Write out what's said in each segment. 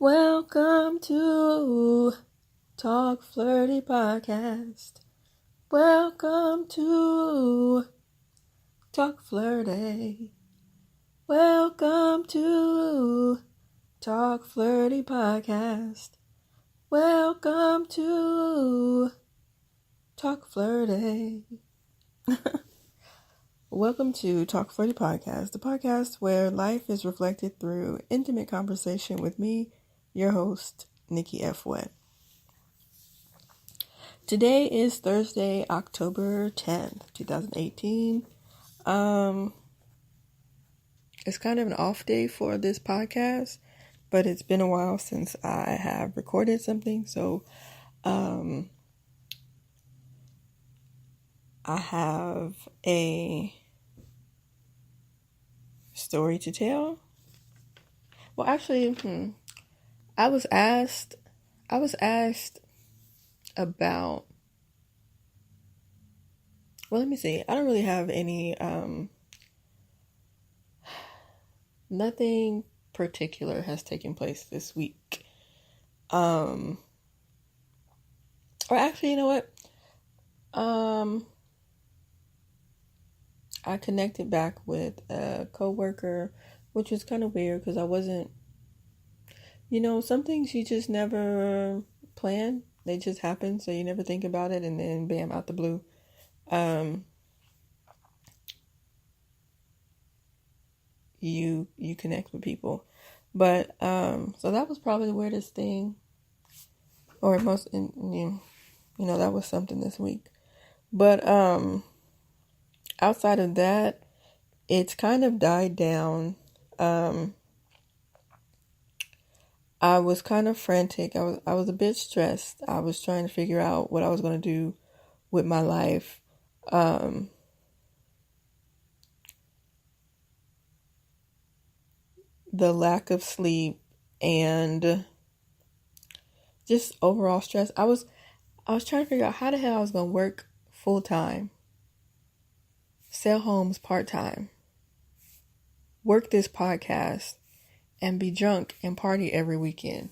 Welcome to Talk Flirty Podcast. Welcome to Talk Flirty. Welcome to Talk Flirty Podcast. Welcome to Talk Flirty. Welcome to Talk Flirty Podcast, the podcast where life is reflected through intimate conversation with me, your host, Nikki F. Wett. Today is Thursday, October 10th, 2018. It's kind of an off day for this podcast, but it's been a while since I have recorded something, so I have a story to tell. Well, actually, I was asked about, well, let me see. I don't really have any, nothing particular has taken place this week. Or actually, you know what? I connected back with a coworker, which was kind of weird because I wasn't, some things you just never plan. They just happen, so you never think about it, and then bam, out the blue. You connect with people. But so that was probably the weirdest thing, or that was something this week. But outside of that, it's kind of died down. I was kind of frantic. I was a bit stressed. I was trying to figure out what I was going to do with my life. The lack of sleep and just overall stress. I was trying to figure out how the hell I was going to work full time, sell homes part time, work this podcast, and be drunk and party every weekend.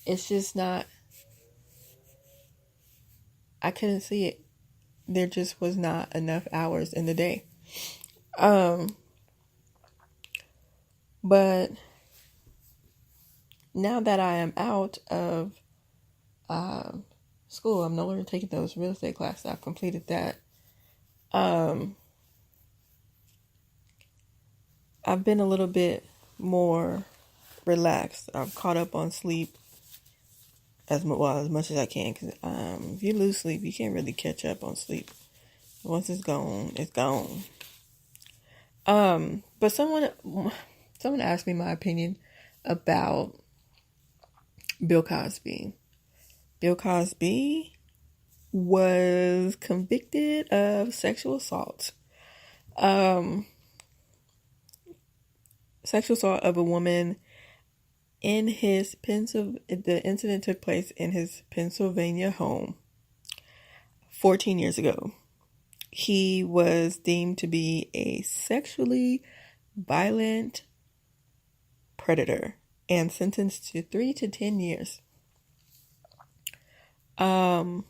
It's just not, I couldn't see it. There just was not enough hours in the day. But now that I am out of school, I'm no longer taking those real estate classes. I've completed that. I've been a little bit more relaxed. I've caught up on sleep as much as I can, because if you lose sleep, you can't really catch up on sleep. Once it's gone, it's gone. But someone asked me my opinion about Bill Cosby. Bill Cosby was convicted of sexual assault. Sexual assault of a woman in his the incident took place in his Pennsylvania home 14 years ago. He was deemed to be a sexually violent predator and sentenced to 3 to 10 years. The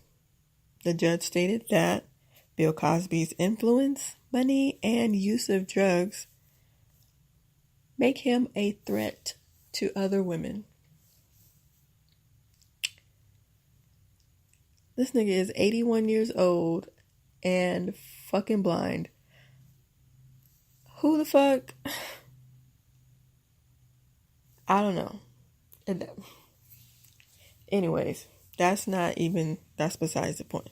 judge stated that Bill Cosby's influence, money, and use of drugs make him a threat to other women. This nigga is 81 years old and fucking blind. Who the fuck? I don't know. Anyways, that's besides the point.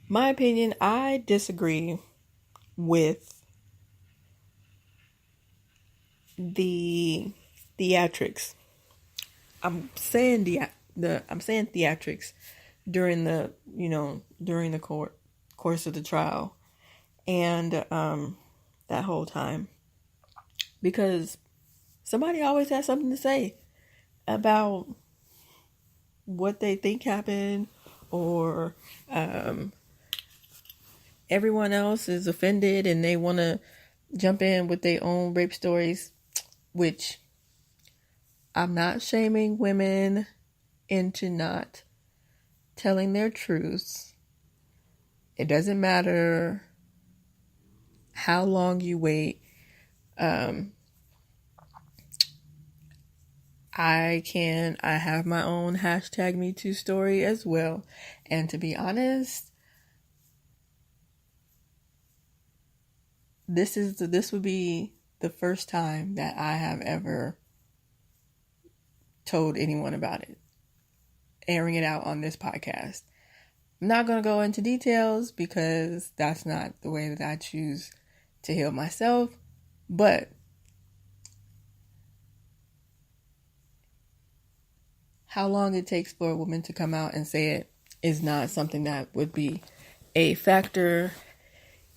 My opinion, I disagree with the theatrics. I'm saying theatrics during the course of the trial and that whole time, because somebody always has something to say about what they think happened, or everyone else is offended and they want to jump in with their own rape stories, which I'm not shaming women into not telling their truths. It doesn't matter how long you wait. I have my own #MeToo story as well. And to be honest, this would be the first time that I have ever told anyone about it, airing it out on this podcast. I'm not going to go into details because that's not the way that I choose to heal myself, but how long it takes for a woman to come out and say it is not something that would be a factor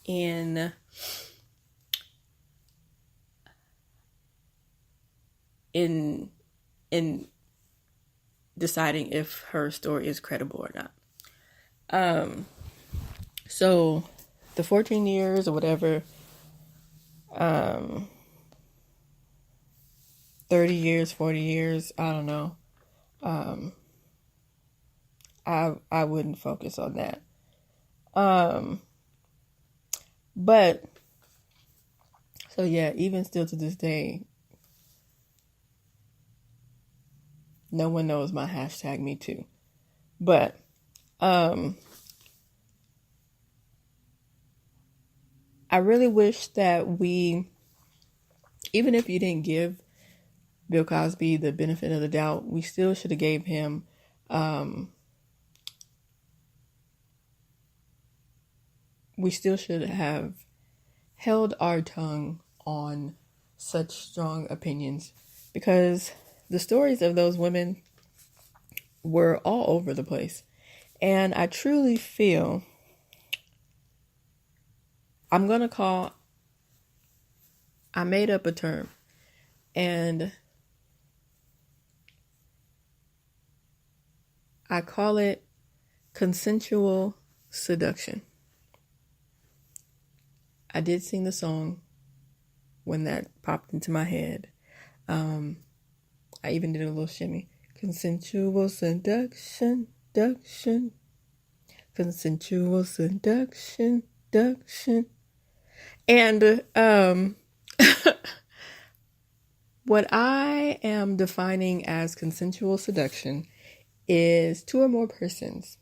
in deciding if her story is credible or not. So the 14 years or whatever, 30 years, 40 years, I don't know. I wouldn't focus on that. But so yeah, even still to this day, no one knows my #MeToo. But I really wish that we, even if you didn't give Bill Cosby the benefit of the doubt, we still should have gave him we still should have held our tongue on such strong opinions, because the stories of those women were all over the place. And I truly feel I made up a term, and I call it consensual seduction. I did sing the song when that popped into my head. I even did a little shimmy. Consensual seduction, seduction. Consensual seduction, seduction. And what I am defining as consensual seduction is 2 or more persons.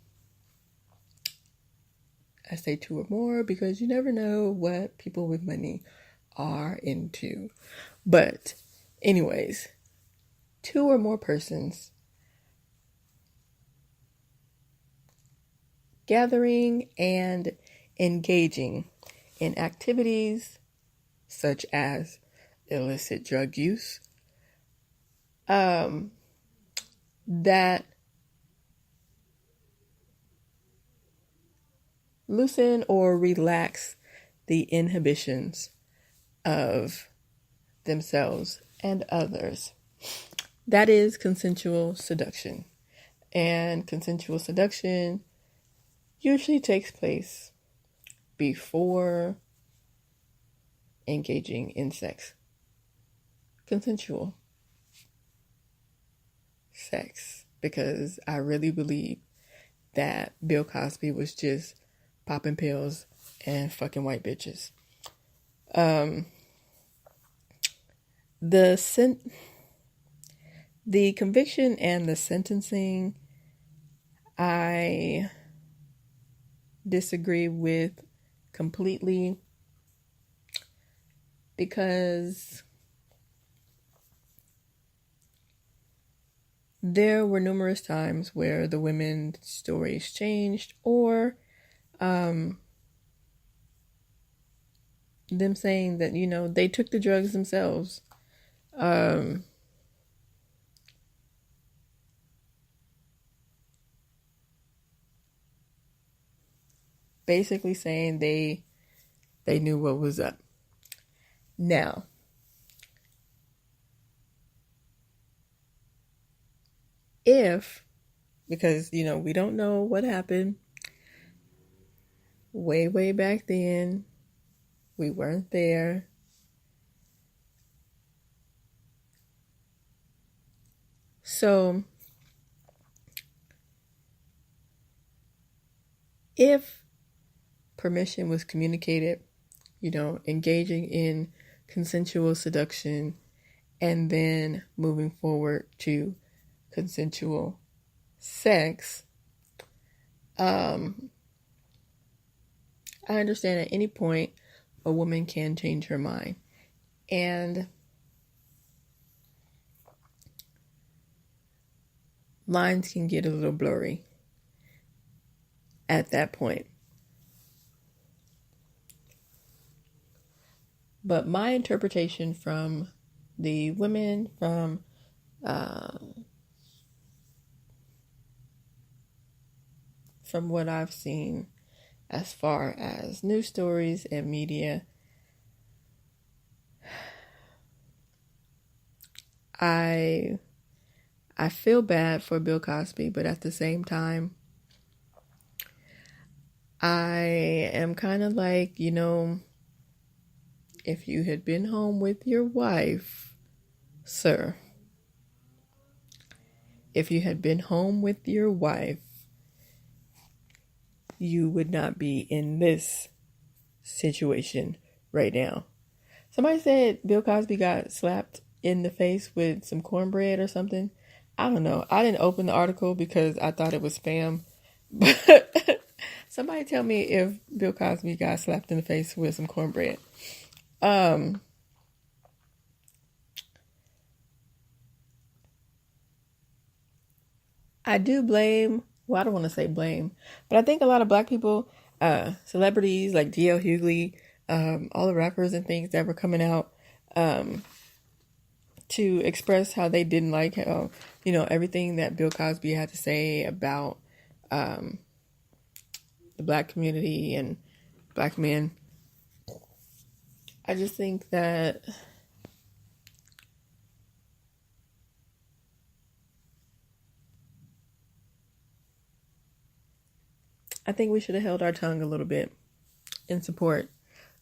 I say 2 or more because you never know what people with money are into. But anyways, 2 or more persons gathering and engaging in activities such as illicit drug use, that loosen or relax the inhibitions of themselves and others. That is consensual seduction. And consensual seduction usually takes place before engaging in sex. Consensual sex. Because I really believe that Bill Cosby was just popping pills and fucking white bitches. The conviction and the sentencing, I disagree with completely, because there were numerous times where the women's stories changed, or them saying that, they took the drugs themselves. Basically saying they knew what was up. Now, because, we don't know what happened way back then. We weren't there. So if permission was communicated, engaging in consensual seduction and then moving forward to consensual sex, I understand at any point a woman can change her mind. And lines can get a little blurry at that point. But my interpretation from the women, from what I've seen as far as news stories and media, I feel bad for Bill Cosby, but at the same time, I am kind of like, if you had been home with your wife, sir, if you had been home with your wife, you would not be in this situation right now. Somebody said Bill Cosby got slapped in the face with some cornbread or something. I don't know. I didn't open the article because I thought it was spam. But somebody tell me if Bill Cosby got slapped in the face with some cornbread. I do blame, well, I don't want to say blame, but I think a lot of black people, celebrities like D.L. Hughley, all the rappers and things that were coming out to express how they didn't like how, everything that Bill Cosby had to say about the black community and black men. I just think that we should have held our tongue a little bit in support,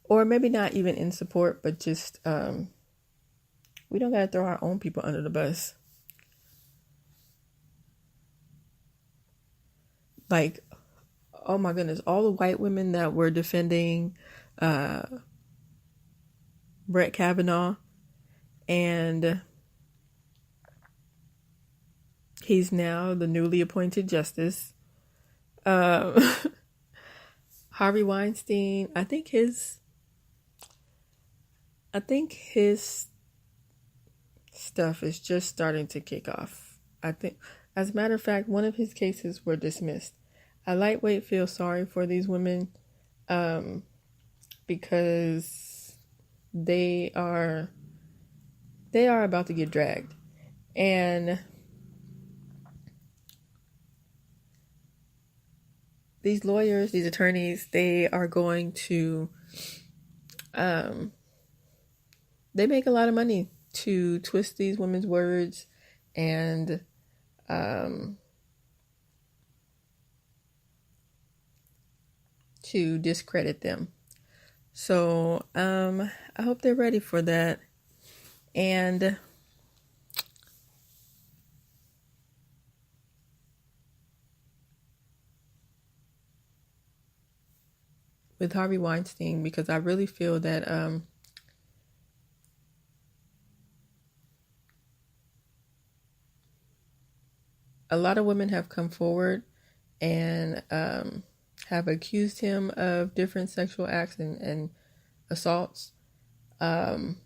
or maybe not even in support, but just we don't gotta throw our own people under the bus. Like, oh my goodness, all the white women that were defending Brett Kavanaugh, and he's now the newly appointed justice. Harvey Weinstein, I think his stuff is just starting to kick off. I think, as a matter of fact, one of his cases were dismissed. I lightweight feel sorry for these women because they are about to get dragged. And these lawyers, these attorneys, they are going to, they make a lot of money to twist these women's words and to discredit them. So I hope they're ready for that. And with Harvey Weinstein, because I really feel that a lot of women have come forward and have accused him of different sexual acts and assaults. And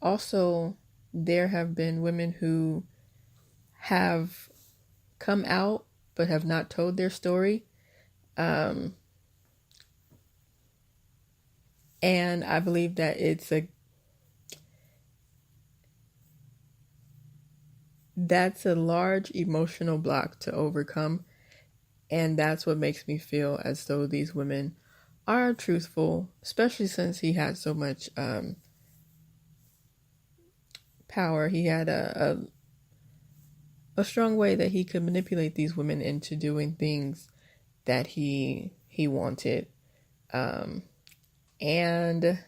also, there have been women who have come out but have not told their story. And I believe that that's a large emotional block to overcome. And that's what makes me feel as though these women are truthful, especially since he had so much power. He had a strong way that he could manipulate these women into doing things that he wanted. And